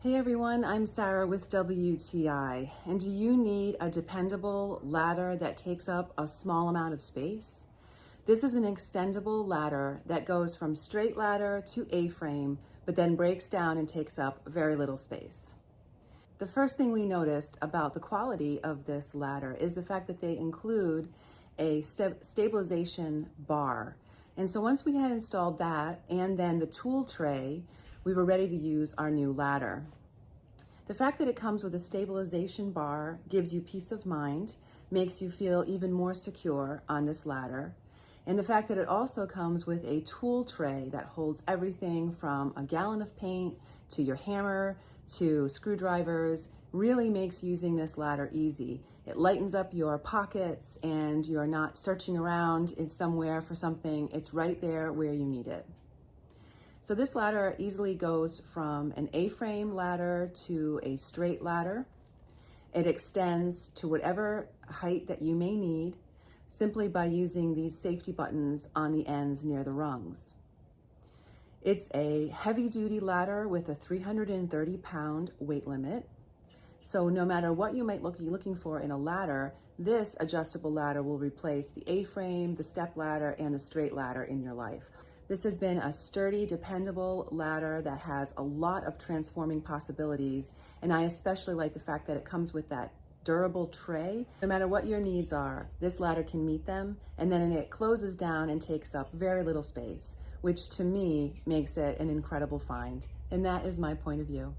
Hey everyone, I'm Sarah with WTI, and do you need a dependable ladder that takes up a small amount of space? This is an extendable ladder that goes from straight ladder to A-frame, but then breaks down and takes up very little space. The first thing we noticed about the quality of this ladder is the fact that they include a stabilization bar. And so once we had installed that and then the tool tray, we were ready to use our new ladder. The fact that it comes with a stabilization bar gives you peace of mind, makes you feel even more secure on this ladder. And the fact that it also comes with a tool tray that holds everything from a gallon of paint to your hammer to screwdrivers really makes using this ladder easy. It lightens up your pockets and you're not searching around in somewhere for something. It's right there where you need it. So this ladder easily goes from an A-frame ladder to a straight ladder. It extends to whatever height that you may need simply by using these safety buttons on the ends near the rungs. It's a heavy-duty ladder with a 330-pound weight limit. So no matter what you might be looking for in a ladder, this adjustable ladder will replace the A-frame, the step ladder, and the straight ladder in your life. This has been a sturdy, dependable ladder that has a lot of transforming possibilities, and I especially like the fact that it comes with that durable tray. No matter what your needs are, this ladder can meet them, and then it closes down and takes up very little space, which to me makes it an incredible find. And that is my point of view.